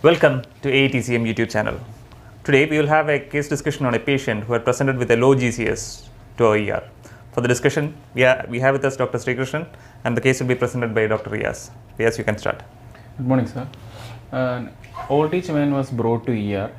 Welcome to Aetcm YouTube channel. Today we will have a case discussion on a patient who had presented with a low GCS to our ER. For the discussion, we have with us Dr. Srikrishnan, and the case will be presented by Dr. Riaz. Riaz, you can start. Good morning, sir. Old age man was brought to ER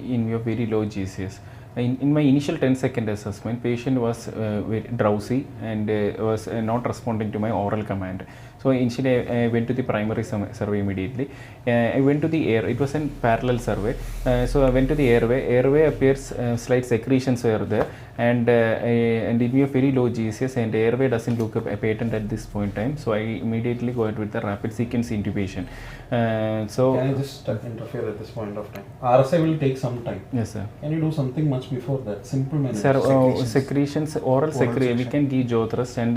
in view of very low GCS. In my initial 10-second assessment, patient was very drowsy and was not responding to my oral command. So initially I went to the primary survey immediately. I went to the air. It was a parallel survey. So I went to the airway. Airway appears slight secretions were there, and in view of very low GCS, and airway doesn't look patent at this point in time. So I immediately go ahead with the rapid sequence intubation. So can I just interfere at this point of time? RSI will take some time. Yes, sir. Can you do something much before that? Simple manner. Sir, secretions, oral secretion, we can give jaw thrust and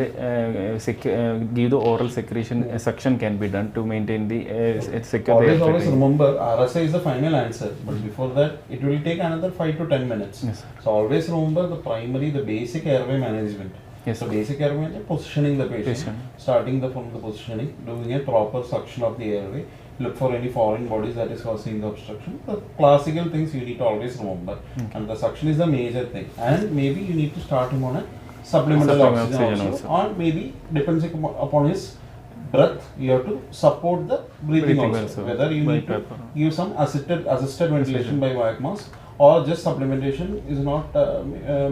give the oral secretion. Suction can be done to maintain the secure. Always remember, RSI is the final answer, but before that, it will take another 5 to 10 minutes. Yes. So always remember the basic airway management. Yes, so sir. basic airway management, positioning the patient, starting from the positioning, doing a proper suction of the airway. Look for any foreign bodies that is causing the obstruction. The classical things you need to always remember. And the suction is the major thing. And maybe you need to start him on a supplemental oxygen also. Or maybe depends upon his breath, you have to support the breathing also. Whether you need to give some assisted ventilation by vac mask, or just supplementation is not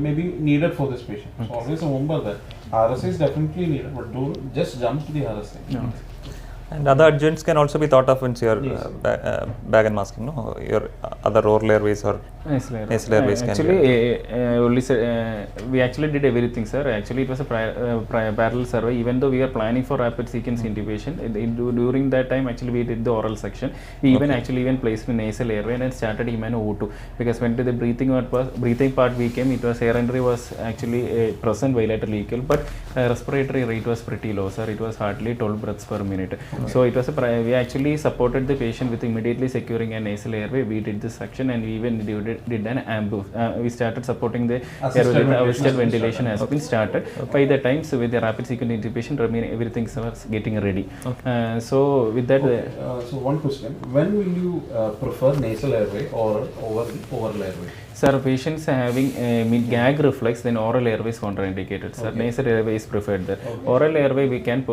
maybe needed for this patient. So always remember that RSI is definitely needed, but don't just jump to the RSI. No. And other adjuncts can also be thought of once your bag and masking, no? Your other oral airways or nasal airways can we actually did everything, sir. Actually, it was a parallel survey. Even though we were planning for rapid sequence intubation, during that time, actually we did the oral section. We even placed the nasal airway and started him an O2, because when to the breathing part we came, it was air entry was actually present bilateral equal, but respiratory rate was pretty low, sir. It was hardly 12 breaths per minute. So it was we actually supported the patient with immediately securing a nasal airway. We did the suction, and we even did an ambu. We started supporting the airway with assisted ventilation has been started. By the time, so with the rapid sequence intubation, everything was getting ready. So with that, so one question: when will you prefer nasal airway or over the oral airway? Sir, patients having gag reflex, then oral airway is contraindicated. Sir, nasal airway is preferred there. Oral airway, we can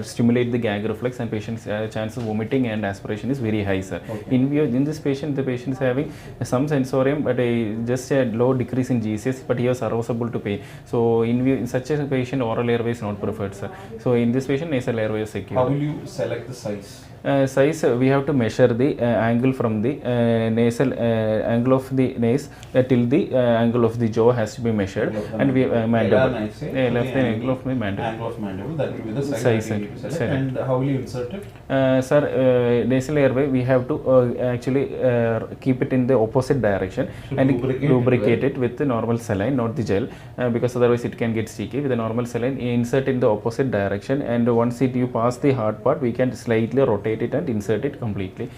stimulate the gag reflex, and patient's chance of vomiting and aspiration is very high, sir. In this patient, the patient is having some sensorium, but just a low decrease in GCS, but he was arousable to pain. So in such a patient, oral airway is not preferred, sir. So in this patient, nasal airway is secure. How will you select the size? Size, we have to measure the angle from the nasal angle of the nase till the angle of the jaw has to be measured, and we mandible left angle of the mandible. Angle of mandible, that will be the size that you need to select. And how will you insert it? Sir, nasal airway, we have to actually keep it in the opposite direction and lubricate it with the normal saline, not the gel, because otherwise it can get sticky. With the normal saline, insert in the opposite direction, and once you pass the hard part, we can slightly rotate it and insert it completely.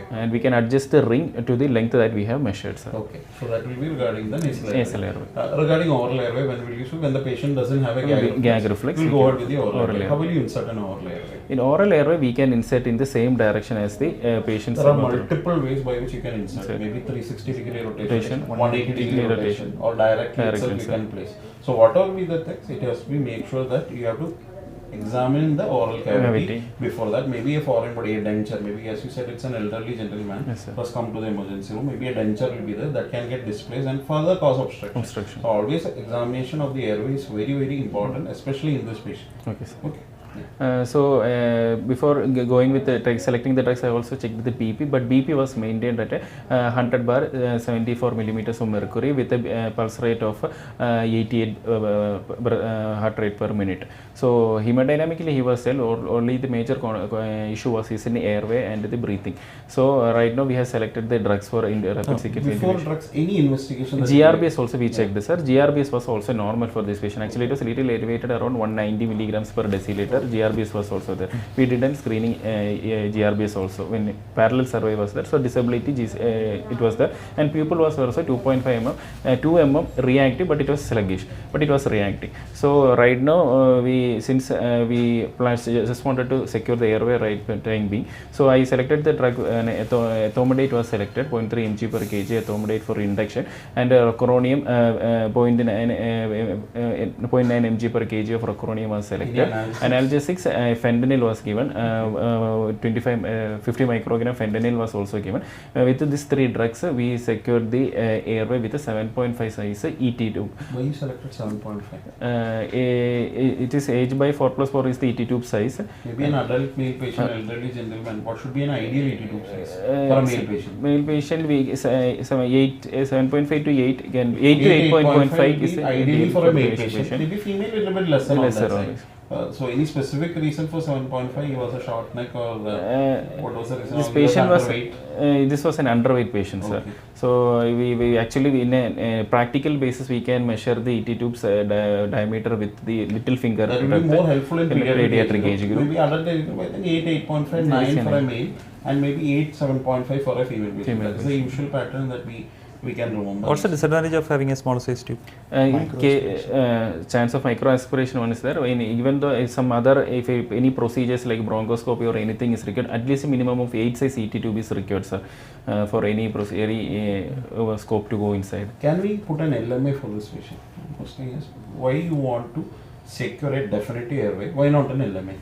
And we can adjust the ring to the length that we have measured, sir. So that will be regarding the nasal airway. Regarding oral airway, when the patient doesn't have a gag reflex, we'll go ahead with the oral airway. How will you insert an oral airway? In oral airway, we can insert in the same direction as the patient's. There are multiple ways by which you can insert. Maybe 360-degree rotation, 180-degree rotation, or directly itself you can place. So whatever be the text, it has to be make sure that you have to examine the oral cavity before that. Maybe a foreign body, a denture, maybe as you said, it's an elderly gentleman, first come to the emergency room, maybe a denture will be there that can get displaced and further cause obstruction. So always examination of the airway is very, very important, especially in this patient. Okay, sir. Before going with the selecting the drugs, I also checked the BP, but BP was maintained at 100 bar 74 millimeters of mercury with a pulse rate of 88 heart rate per minute. So hemodynamically he was well, only the major issue was his in the airway and the breathing. So right now we have selected the drugs for rapid sequence. Before drugs, any investigation? GRBS also we checked, sir. GRBS was also normal for this patient. Actually it was a little elevated around 190 milligrams per deciliter. GRBS was also there. We didn't screening GRBS also when parallel survey was there. So disability it was there, and pupil was also 2.5 mm, 2 mm reactive, but it was sluggish, but it was reacting. So right now we just wanted to secure the airway right time being. So I selected the drug, ethomidate was selected, 0.3 mg per kg ethomidate for induction, and rocuronium 0.9 mg per kg of rocuronium was selected. Analgesics, fentanyl was given, 50 microgram fentanyl was also given. With these three drugs, we secured the airway with a 7.5 size ET tube. Why you selected 7.5? It is age by 4+4 is the ET tube size. Maybe an adult male patient, elderly gentleman, what should be an ideal ET tube size for a male patient? Male patient, we 7.5 to 8 can 8 to 8.5 is ideally for a male patient. Maybe female a little bit lesser on that side. So any specific reason for 7.5? He was a short neck, or what was the reason? This patient was this was an underweight patient, sir. So we actually, in a practical basis, we can measure the ET tube's diameter with the little finger. That will be more helpful in pediatric age group. Maybe adult age group, I think 8, 8.5, 9 for a male, and maybe 8, 7.5 for a female patient. That is the usual pattern that we can remember. What's the disadvantage of having a smaller size tube? Chance of microaspiration one is there. Even though some other, if any procedures like bronchoscopy or anything is required, at least a minimum of 8 size ET tube is required, sir, for any scope to go inside. Can we put an LMA for this patient? Question is, why you want to secure a definitive airway? Why not an LMA?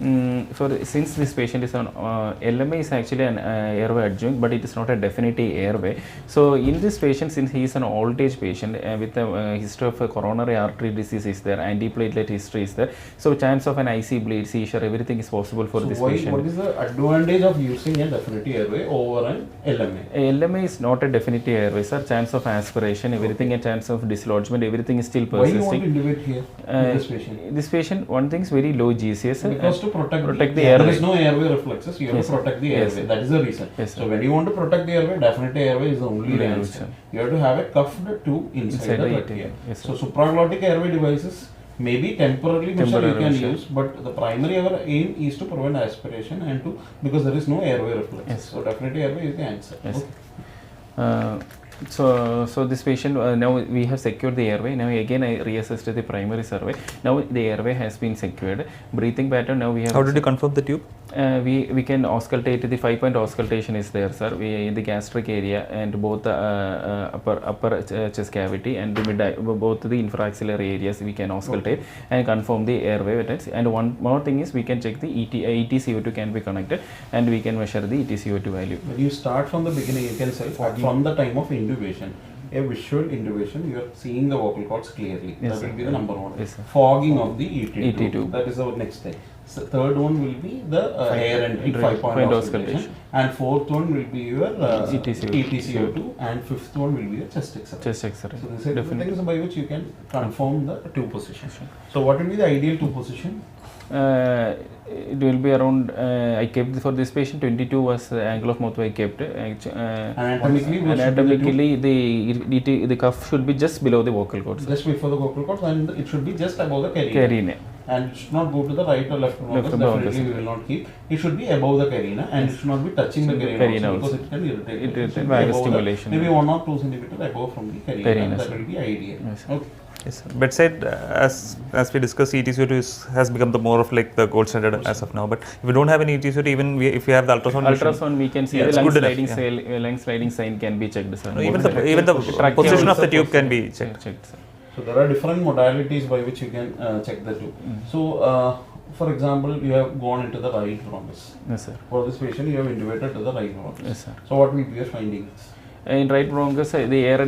Since this patient is on LMA is actually an airway adjunct, but it is not a definitive airway. So in this patient, since he is an old age patient with a history of coronary artery disease is there, antiplatelet history is there, so chance of an IC bleed, seizure, everything is possible for this patient. What is the advantage of using a definitive airway over an LMA? LMA is not a definitive airway, sir. Chance of aspiration, everything, a chance of dislodgement, everything is still persisting. Why you want to intubate here in this patient? This patient, one thing is very low GCS. Because to protect the airway. There is no airway reflexes, you have to protect the airway. That is the reason. So when you want to protect the airway, definitely airway is the only answer. You have to have a cuffed tube inside the trachea. So supraglottic airway devices maybe temporarily you can use, but the primary aim is to prevent aspiration and because there is no airway reflexes. So definitely airway is the answer. Okay. So this patient, now we have secured the airway. Now again I reassessed the primary survey. Now the airway has been secured. Breathing pattern, now we have... How did you confirm the tube? We can auscultate, the 5-point auscultation is there, sir. In the gastric area and both the upper chest cavity and both the infraxillary areas we can auscultate and confirm the airway. And one more thing is we can check the ETCO2 can be connected and we can measure the ETCO2 value. When you start from the beginning, you can say from the time of intubation, a visual intubation, you are seeing the vocal cords clearly. That will be the number one. Fogging of the ET tube. That is the next thing. So third one will be the air entry, 5-point auscultation, and fourth one will be your ETCO2, and fifth one will be your chest X-ray. So these are the things by which you can confirm the tube position. So what will be the ideal tube position? It will be around, I kept for this patient 22 was the angle of mouth I kept. Anatomically, the cuff should be just below the vocal cords. Just before the vocal cords, and it should be just above the carina. And it should not go to the right or left bronchus. Definitely we will not keep. It should be above the carina, and it should not be touching the carina also, because it can irritate. It is vagus stimulation. Maybe 1 or 2 centimeters above from the carina. That will be ideal. Okay. Yes, bedside, as we discussed, ETCO2 has become the more of like the gold standard as of now. But if we don't have any ETCO2, even if we have the ultrasound, we can see the lung sliding sign can be checked. Sir. No, even the position of the tube can be checked. So there are different modalities by which you can check the tube. So for example, you have gone into the right bronchus. Yes, sir. For this patient, you have intubated to the right bronchus. Yes, sir. So what will be your findings? In right bronchus, the air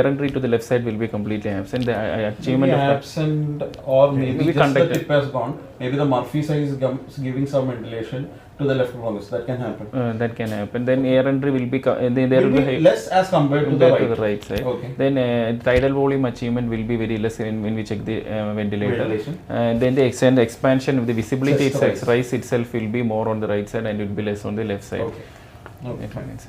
entry to the left side will be completely absent. The achievement of absent, or maybe just the tip has gone. Maybe the Murphy size is giving some ventilation to the left bronchus. That can happen. That can happen. Then air entry will be there will be less as compared to the right side. Okay. Then tidal volume achievement will be very less when we check the ventilator. Then the expansion of the visibility itself, rise itself will be more on the right side and it will be less on the left side. Okay. Fine.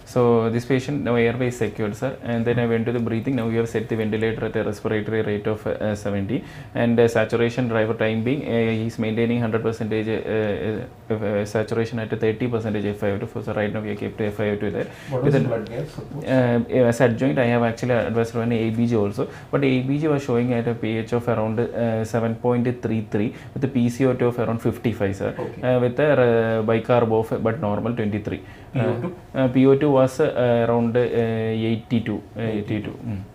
So this patient now airway is secured, sir, and then I went to the breathing. Now we have set the ventilator at a respiratory rate of 70, and saturation driver time being he's maintaining 100% saturation at 30% FiO2. So right now we have kept FiO2 there. What was the blood gas? As adjoint, I have actually advised for an ABG also, but ABG was showing at a pH of around 7.33 with a PCO2 of around 55, sir, with a bicarb of but normal 23. PO2? PO2 was around 82.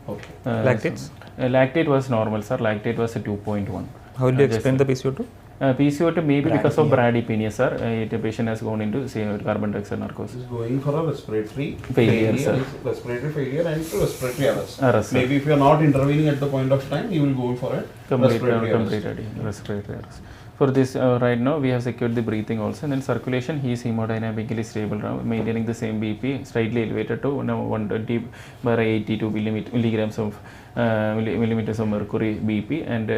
Okay. Lactates? Lactate was normal, sir. Lactate was 2.1. How will you explain the PCO2? PCO2 maybe because of bradypnea, sir. The patient has gone into carbon dioxide narcosis. Is going for a respiratory Failure, sir. Respiratory failure and respiratory arrest. Arrest, Maybe if you are not intervening at the point of time, you will go for a respiratory arrest. For this, right now we have secured the breathing also, and then circulation, he is hemodynamically stable now, maintaining the same BP, slightly elevated to now 120 by 82 milligrams of millimeters of mercury BP, and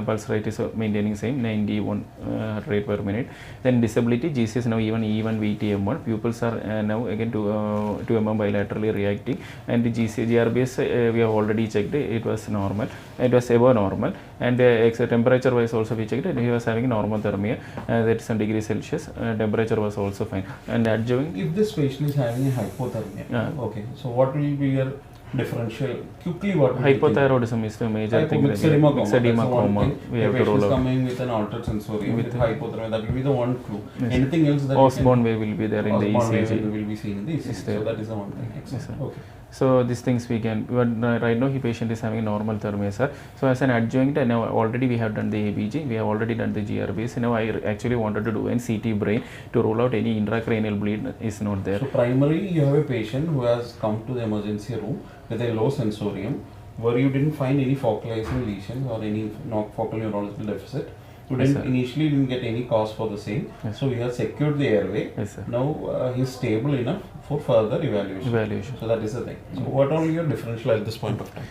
pulse rate is maintaining same 91 heart rate per minute. Then disability, GCS now even E1 VTM1, pupils are now again 2 mm bilaterally reacting, and the GRBS we have already checked, it was normal, it was above normal, and temperature wise also we checked it, he was having normothermia, that is some degrees Celsius, temperature was also fine. And adjoining, if this patient is having a hypothermia, okay, so what will be your differential? Quickly, what will hypothyroidism is the major thing. Mixed edema coma. We have to roll out. Coming with an altered sensorium with hypothermia, that will be the one clue. Yes. Anything else that Osborne wave will be there in the ECG. Will be seen in the ECG. So that is the one thing. Yes, okay. So these things we can, but right now the patient is having normal thermia, sir. So as an adjoint, now already we have done the ABG, we have already done the GRBs. Now I actually wanted to do an CT brain to rule out any intracranial bleed is not there. So primarily you have a patient who has come to the emergency room with a low sensorium, where you didn't find any focalizing lesions or any focal neurological deficit. You initially didn't get any cause for the same. Yes. So we have secured the airway. Yes, sir. Now he is stable enough for further evaluation. So that is the thing. So what are your differential at this point of time?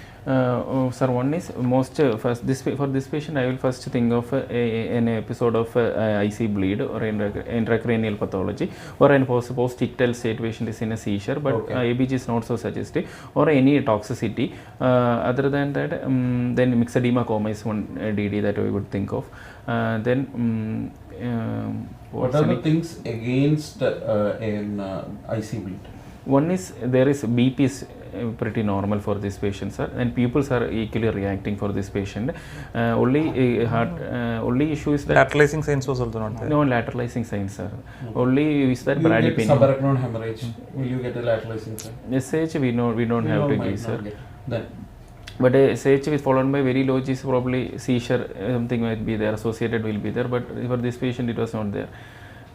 Sir, one is first for this patient I will first think of an episode of IC bleed or intracranial pathology, or an post-ictal state patient is in a seizure, but ABG is not so suggestive, or any toxicity. Other than that, then mixed edema coma is one DD that we would think of. What are the things against an IC bleed? One is there is BP is pretty normal for this patient, sir, and pupils are equally reacting for this patient. Only issue is that lateralizing signs was also not there. No lateralizing signs, sir. Only is that bradypnea. Subarachnoid hemorrhage. Will you get a lateralizing sign? SH we don't have to give, sir. Then. But SH with followed by very low G is probably seizure, something might be there, associated will be there, but for this patient it was not there.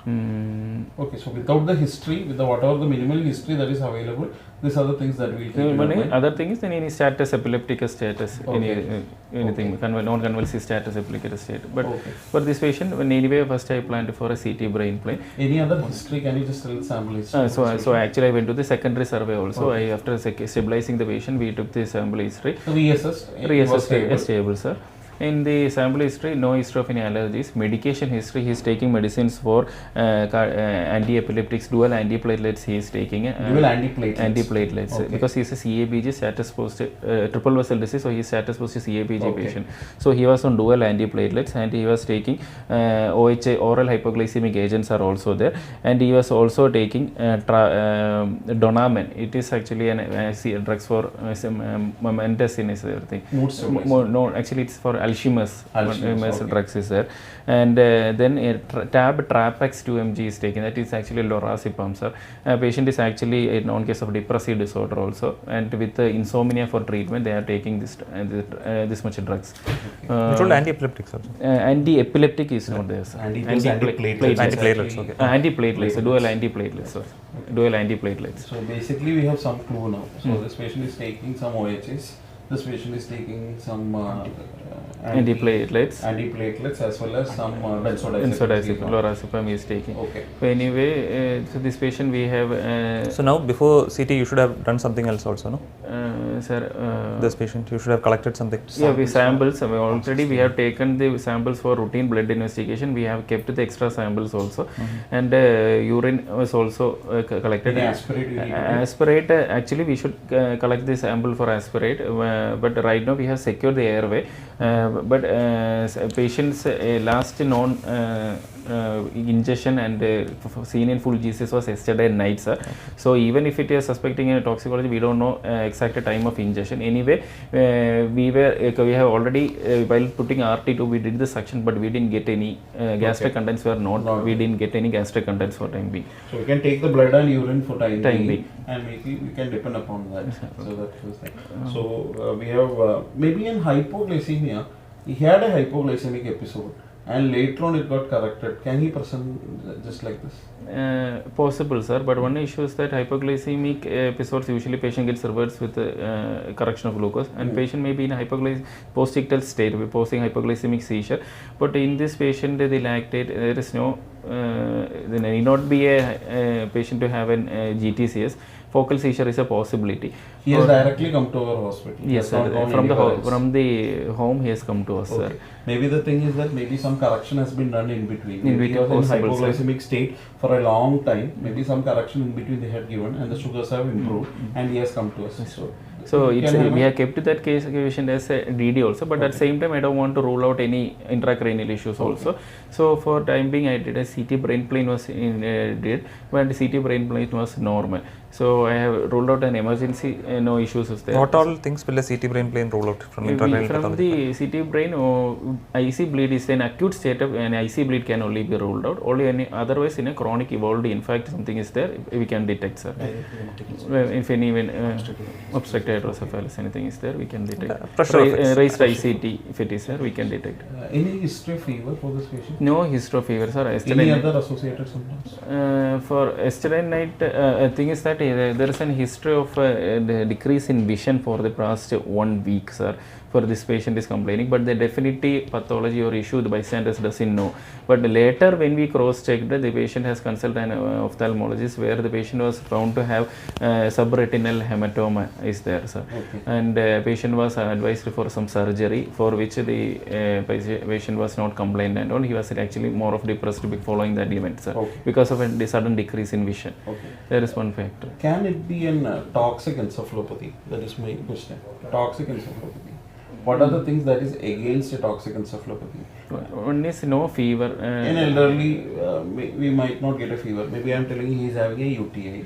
Okay, so without the history, with the whatever the minimal history that is available, these are the things that we will other thing is then any status, epileptic status, anything, non-convulsive status, epileptic state. But for this patient, when anyway first I planned for a CT brain plane. Any other history? Can you just tell the sample history? So actually I went to the secondary survey also. After stabilizing the patient, we took the sample history. Reassessed, stable, sir. In the sample history, no history of any allergies. Medication history, he is taking medicines for anti-epileptics, dual antiplatelets he is taking. Dual antiplatelets? Antiplatelets, because he is a CABG status post, triple vessel disease, so he is status post CABG patient. So he was on dual antiplatelets, and he was taking OHA, oral hypoglycemic agents are also there, and he was also taking Donamen. It is actually an drugs for momentous everything. No, actually it's for Alzheimer's drugs is there, and then Trapex 2 mg is taken. That is actually lorazepam, sir. Patient is actually a known case of depressive disorder also, and with insomnia for treatment they are taking this much drugs. You told anti-epileptics also. Anti-epileptic is not there, sir. Antiplatelets. Okay. Antiplatelets, dual antiplatelets, sir. Dual antiplatelets. So basically we have some clue now. So this patient is taking some OHs this patient is taking some antiplatelets as well as some benzodiazepine. lorazepam is taking. Okay. So anyway, so this patient we have. So now before CT, you should have done something else also, no? Sir, This patient, you should have collected something. yeah, we samples. Already we have taken the samples for routine blood investigation. We have kept the extra samples also, and urine was also collected. Any aspirate you need to do? Aspirate, actually we should collect the sample for aspirate, but right now we have secured the airway. But patient's last known ingestion and seen in full GCS was yesterday night, sir. So even if it is suspecting in toxicology, we don't know exact time of ingestion. Anyway, we have already while putting RT2, we did the suction, but we didn't get any gastric contents were not. We didn't get any gastric contents for time being. So we can take the blood and urine for time being, being. and maybe we can depend upon that. So that was like. So we have maybe in hypoglycemia, he had a hypoglycemic episode, and later on it got corrected. Can he present just like this? Possible, sir, but one issue is that hypoglycemic episodes usually patient gets reversed with correction of glucose, and patient may be in post-ictal state, posting hypoglycemic seizure. But in this patient, the lactate, there is no, there need not be a patient to have an GTCS. Focal seizure is a possibility. He has directly come to our hospital. Yes, sir. From the home, he has come to us, sir. Maybe the thing is that maybe some correction has been done in between. Maybe he was in possible, hypoglycemic state for a long time. Maybe some correction in between they had given, and the sugars have improved, and he has come to us. So it's we have kept that case patient as a DD also, but at the same time I don't want to rule out any intracranial issues also. So for time being I did a CT brain plane was but CT brain plane was normal. So I have ruled out an emergency, no issues is there. What all things will a CT brain plane rule out from intracranial From pathology? the CT brain, IC bleed is an acute state of an IC bleed can only be ruled out. Only any otherwise in a chronic evolved, in fact something is there, we can detect, sir. If any obstructed hydrocephalus, anything is there, we can detect. Raised ICT, if it is there, we can detect. Any history of fever for this patient? No history of fever, sir. Any other associated symptoms? For yesterday night, thing is that there is a history of decrease in vision for the past 1 week, sir. For this patient is complaining, but the definitive pathology or issue the bystanders doesn't know. But later when we cross-checked, the patient has consulted an ophthalmologist where the patient was found to have subretinal hematoma is there, sir. And patient was advised for some surgery for which the patient was not complained and all. He was actually more of depressed following that event, sir, because of a sudden decrease in vision. There is one factor. Can it be an toxic encephalopathy? That is my question. Toxic encephalopathy. What are the things that is against a toxic encephalopathy? One is no fever. In elderly, we might not get a fever. Maybe I'm telling you he is having a UTI.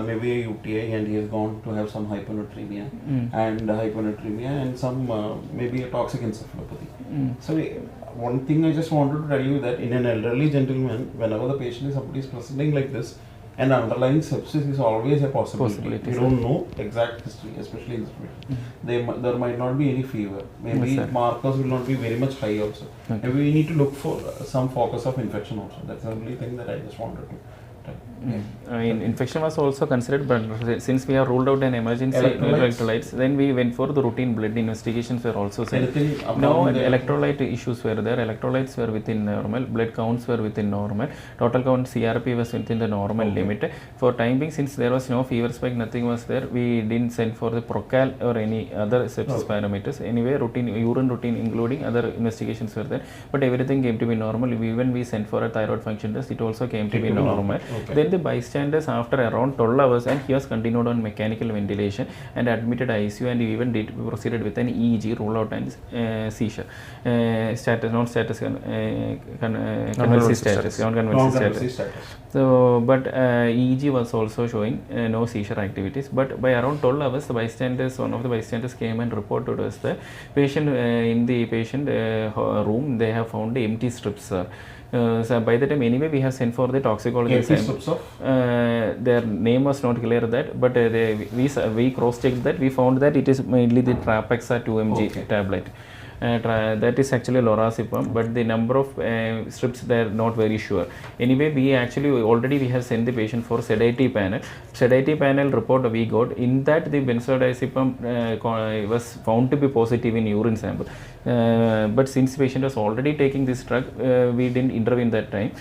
Maybe a UTI, and he has gone to have some hyponatremia and some maybe a toxic encephalopathy. So one thing I just wanted to tell you that in an elderly gentleman, whenever the patient is presenting like this, and underlying sepsis is always a possibility. We don't know exact history, especially in this patient. There might not be any fever. Maybe markers will not be very much high also. Maybe we need to look for some focus of infection also. That's the only thing that I just wanted to tell. I mean, infection was also considered, but since we have ruled out an emergency electrolytes, then we went for the routine blood investigations were also said. No electrolyte issues were there. Electrolytes were within normal. Blood counts were within normal. Total count CRP was within the normal limit. For time being, since there was no fever spike, nothing was there. We didn't send for the procal or any other sepsis parameters. Anyway, urine routine, including other investigations were there. But everything came to be normal. Even we sent for a thyroid function test, it also came to be normal. Then the bystanders after around 12 hours and he was continued on mechanical ventilation and admitted ICU, and even proceeded with an EEG, rule out and seizure non-convulsive status. So but EEG was also showing no seizure activities, but by around 12 hours one of the bystanders came and reported us the patient in the patient room they have found the empty strips, sir. So by the time anyway we have sent for the toxicology. Their name was not clear that, but we cross-checked that. We found that it is mainly the Trapexa 2 mg tablet. that is actually lorazepam, but the number of strips they are not very sure. Anyway, we have sent the patient for sedative panel. Sedative panel report we got, in that the benzodiazepam was found to be positive in urine sample. But since patient was already taking this drug, we didn't intervene that time.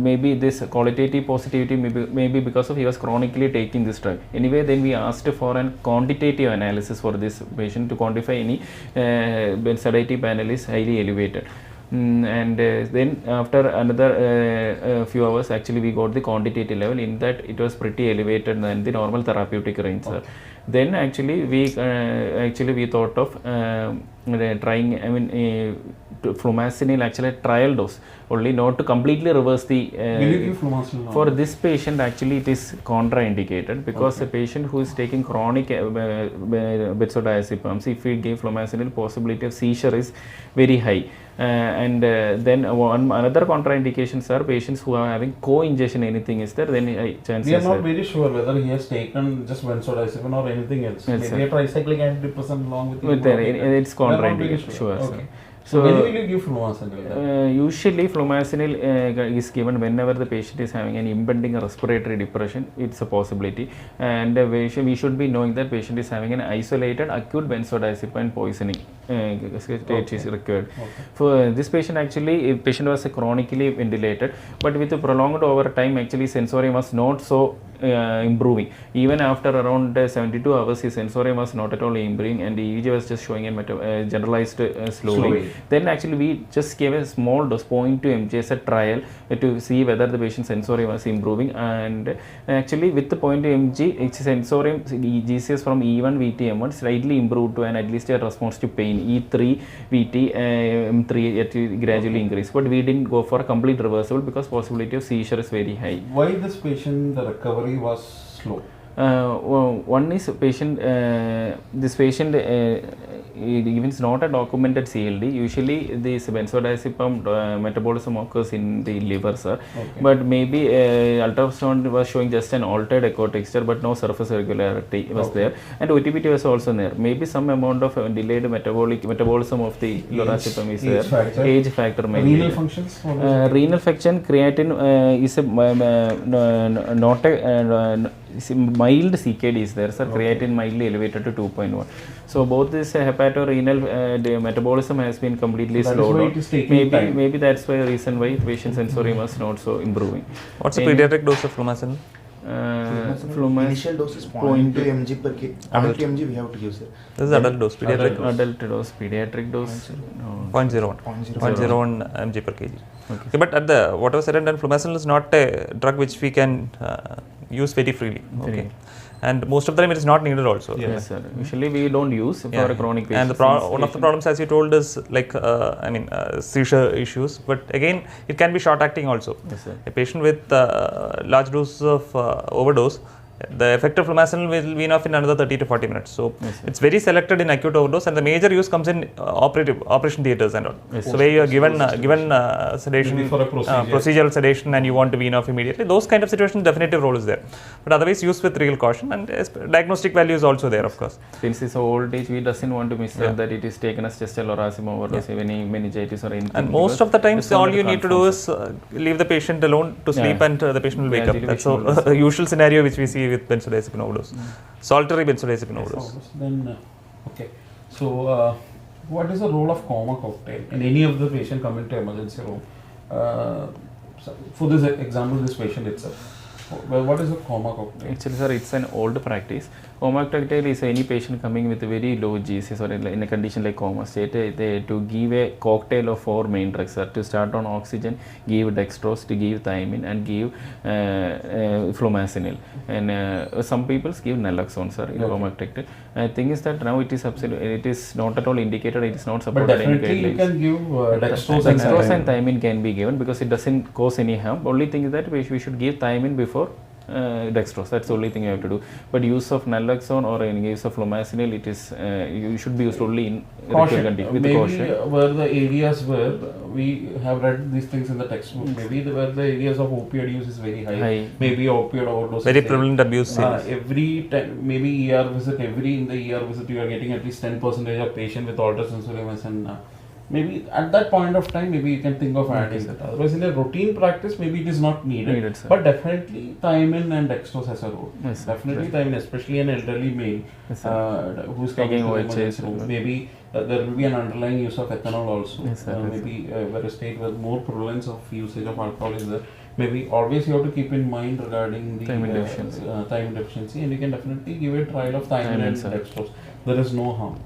Maybe this qualitative positivity maybe because of he was chronically taking this drug. Anyway, then we asked for a quantitative analysis for this patient to quantify any sedative panel is highly elevated. And then after another few hours, actually we got the quantitative level. In that it was pretty elevated than the normal therapeutic range. Okay. Then actually we thought of trying, flumazenil actually trial dose only, not to completely reverse the will you give flumazenil for this patient. Actually it is contraindicated because a patient who is taking chronic benzodiazepams, if we give flumazenil, possibility of seizure is very high. And then another contraindications are patients who are having co-ingestion, anything is there, then chances we are not very sure whether he has taken just benzodiazepine or anything else. Yes, maybe a tricyclic antidepressant along with it's contraindicated. Sure. Sure. Okay. So when will you give flumazenil? Usually flumazenil is given whenever the patient is having an impending respiratory depression. It's a possibility, and we should be knowing that patient is having an isolated acute benzodiazepine poisoning state is required. Okay. For this patient, actually, if patient was chronically ventilated, but with a prolonged over time, actually sensorium was not so improving. Even after around 72 hours, his sensorium was not at all improving, and the EEG was just showing a generalized slowly. Then actually we just gave a small dose, 0.2 mg as a trial to see whether the patient's sensorium was improving, and actually with the 0.2 mg, its sensorium GCS from E1 VT M1 slightly improved to an at least a response to pain. E3 VT M3 gradually increased, but we didn't go for a complete reversal because possibility of seizure is very high. Why this patient, the recovery was slow? One is patient, this patient even it's not a documented CLD. Usually this benzodiazepam metabolism occurs in the liver, sir. Okay. But maybe ultrasound was showing just an altered echo texture, but no surface irregularity was there, and OTPT was also there. Maybe some amount of delayed metabolism of the lorazepam is there. Factor. Age factor maybe. Renal functions? Renal function, creatine is a not a mild CKD is there, sir. Okay. Creatine mildly elevated to 2.1. So both this hepatorenal metabolism has been completely slowed down. Maybe that's why the reason why patient sensorium was not so improving. What's the pediatric dose of flumazenil? Initial dose is 0.2 mg per kg. 0.2 mg we have to use it. This is adult dose. Pediatric dose. No. 0.01 mg per kg. Okay, but at the whatever said and done, flumazenil is not a drug which we can use very freely. Okay. And most of the time it is not needed also. Yes, sir. Usually we don't use for a chronic patient. And one of the problems, as you told, is like seizure issues. But again, it can be short acting also. Yes, sir. A patient with large doses of overdose, the effective flumazenil will wean off in another 30 to 40 minutes. So yes, it's very selected in acute overdose, and the major use comes in operation theatres and all. Yes, so where you are given sedation, for a procedural sedation, and you want to wean off immediately. Those kind of situations, definitive role is there. But otherwise, use with real caution, and diagnostic value is also there, of course. Since it's old age, we doesn't want to miss that it is taken as just a lorazepam overdose, any meningitis or anything. And most of the times, all you need to do is leave the patient alone to sleep, and the patient will wake up. That's a usual scenario which we see with benzodiazepine overdose, solitary benzodiazepine overdose. Then, okay. So, what is the role of coma cocktail in any of the patient coming to emergency room? For this example, this patient itself. What is a coma cocktail? Actually, sir, it's an old practice. Coma cocktail is any patient coming with a very low GCS or in a condition like coma state, to give a cocktail of 4 main drugs, sir. To start on oxygen, give dextrose, to give thiamine, and give flumazenil. And some people give naloxone, sir, in coma cocktail. The thing is that now it is not at all indicated. It is not supported. But definitely you can give dextrose and thiamine can be given because it doesn't cause any harm. Only thing is that we should give thiamine before dextrose. That's the only thing you have to do. But use of naloxone or in case of flumazenil, it is you should be used only in Caution. with Maybe caution. where the areas where we have read these things in the textbook, maybe where the areas of opioid use is very high. Maybe opioid overdose. Very prevalent abuse. Every time, maybe ER visit, in the ER visit you are getting at least 10% of patient with altered sensoriness, and maybe at that point of time, maybe you can think of adding that. Otherwise, in a routine practice, maybe it is not needed. But definitely, thiamine and dextrose has a role. Definitely, thiamine, especially an elderly male who's coming to the emergency room. Maybe there will be an underlying use of ethanol also. Maybe where a state with more prevalence of usage of alcohol is there. Maybe always you have to keep in mind regarding the thiamine deficiency, and you can definitely give a trial of thiamine and dextrose. There is no harm.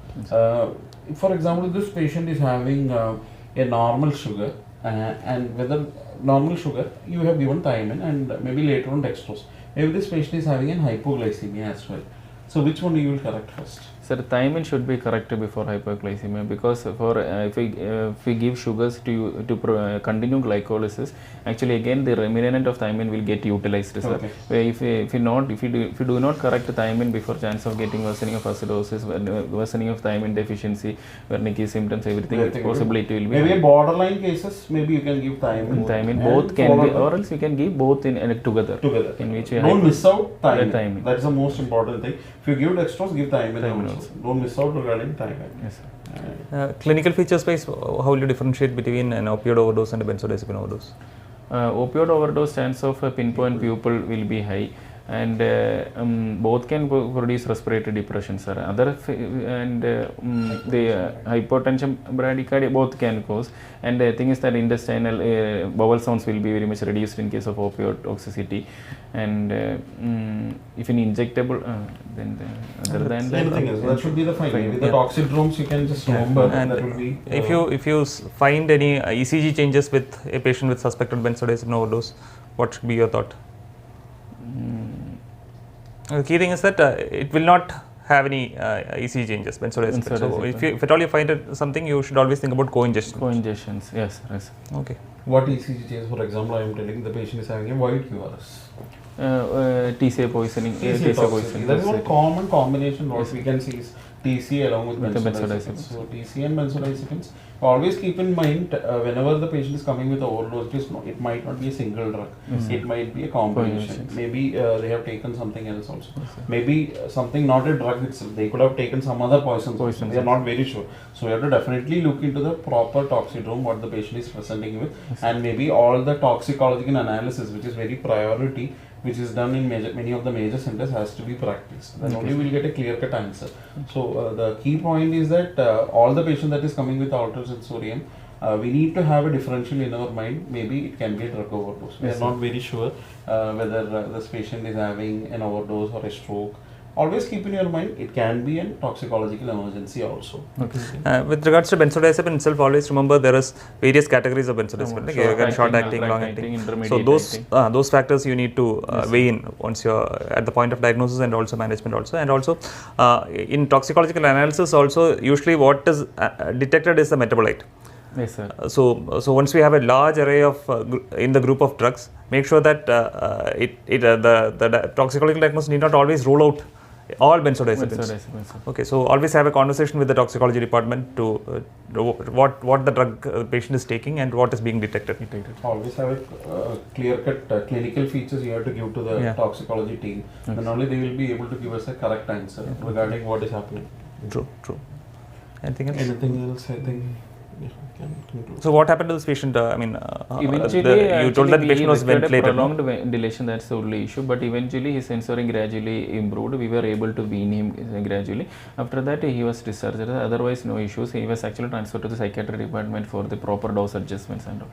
For example, this patient is having a normal sugar, and whether normal sugar, you have given thiamine and maybe later on dextrose. Maybe this patient is having an hypoglycemia as well. So which one you will correct first? Sir, thiamine should be corrected before hyperglycemia, because for if we give sugars to continue glycolysis, actually again the remnant of thiamine will get utilized, sir. If you do not correct thiamine before, chance of getting worsening of acidosis, worsening of thiamine deficiency, Wernicke symptoms, everything possibly it will be. Maybe in borderline cases, maybe you can give thiamine. Thiamine both can be, or else you can give both in together. In which don't miss out thiamine. That is the most important thing. If you give dextrose, give thiamine also. Don't miss out regarding thiamine. Yes, sir. Clinical features wise, how will you differentiate between an opioid overdose and a benzodiazepine overdose? Opioid overdose chance of a pinpoint pupil will be high, and both can produce respiratory depression, sir. The hypotension, bradycardia, both can cause. And the thing is that intestinal bowel sounds will be very much reduced in case of opioid toxicity. And if an injectable, then other than that, anything else, that should be the fine. With the toxidromes, you can just remember, and that will be. If you find any ECG changes with a patient with suspected benzodiazepine overdose, what should be your thought? The key thing is that it will not have any ECG changes, benzodiazepine. So if at all you find something, you should always think about co-ingestion. Co-ingestions, yes. Okay. What ECG changes? For example, I am telling the patient is having a white QRS. TCA poisoning. That is one common combination. What we can see is TCA along with benzodiazepines. So TCA and benzodiazepines. Always keep in mind whenever the patient is coming with overdose, it might not be a single drug. It might be a combination. Maybe they have taken something else also. Maybe something not a drug itself. They could have taken some other poisons. We are not very sure. So we have to definitely look into the proper toxidrome what the patient is presenting with, and maybe all the toxicological analysis, which is very priority, which is done in many of the major centers, has to be practiced. Then only we will get a clear-cut answer. So the key point is that all the patient that is coming with altered sensorium, we need to have a differential in our mind. Maybe it can be a drug overdose. We are not very sure whether this patient is having an overdose or a stroke. Always keep in your mind, it can be a toxicological emergency also. With regards to benzodiazepine itself, always remember there is various categories of benzodiazepine. Short acting, long acting. So those factors you need to weigh in once you're at the point of diagnosis and also management also. And also in toxicological analysis also, usually what is detected is the metabolite. Yes, sir. So once we have a large array of in the group of drugs, make sure that the toxicological diagnosis need not always rule out all benzodiazepines. Okay, so always have a conversation with the toxicology department to what the drug patient is taking and what is being detected. Always have a clear-cut clinical features you have to give to the toxicology team. Then only they will be able to give us a correct answer regarding what is happening. True. Anything else? I think. So what happened to this patient? Eventually, you told that the patient was ventilated. Prolonged ventilation, that's the only issue. But eventually, his sensory gradually improved. We were able to wean him gradually. After that, he was discharged. Otherwise, no issues. He was actually transferred to the psychiatry department for the proper dose adjustments and all.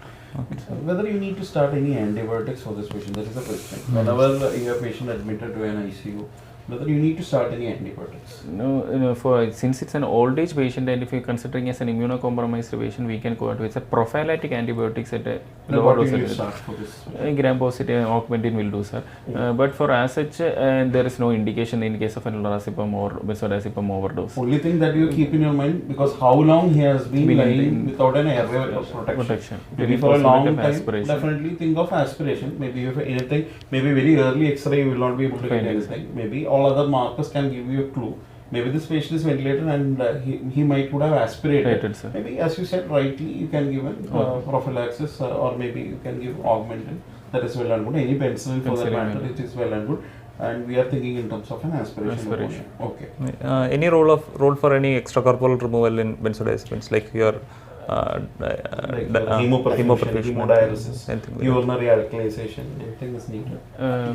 Whether you need to start any antibiotics for this patient, that is the question. Whenever you have a patient admitted to an ICU, whether you need to start any antibiotics. No, since it's an old age patient and if you're considering as an immunocompromised patient, we can go out with a prophylactic antibiotics at a Then lower what will you dosage. start for this? Gram-positive augmentin will do, sir. But for as such, there is no indication in case of an lorazepam or benzodiazepam overdose. Only thing that you keep in your mind, because how long he has been Been lying in- without an airway protection. Maybe Any for a long possibility of time, aspiration. definitely think of aspiration. Maybe if anything, maybe very early X-ray you will not be able to get Findings. anything. Maybe all other markers can give you a clue. Maybe this patient is ventilated and he might would have aspirated. Rated, sir. Maybe as you said rightly, you can give an prophylaxis or maybe you can give augmentin. That is well and good. Any penicillin for that Penicillin matter, will. it is well and good. And we are thinking in terms of an aspiration. Aspiration. Okay. Any role for any extracorporeal removal in benzodiazepines, like your Hemoperfusion, hemodialysis, anything like that? urinary alkalization, anything is needed.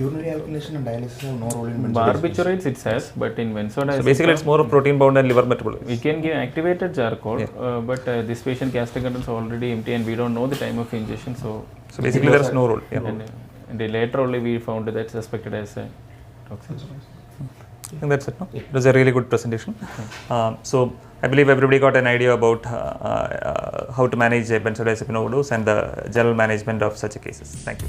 Urinary alkylation and dialysis have no role in Barbiturates it has, but in benzodiazepam, So basically, it's more of protein bound and liver metabolites. we can give activated charcoal, Yeah. but this patient gastric content is already empty and we don't know the time of ingestion. So, So basically, there is no role. Yeah. and later only we found that suspected as a toxin. I think that's it. No? It was a really good presentation. So I believe everybody got an idea about how to manage a benzodiazepine overdose and the general management of such cases. Thank you.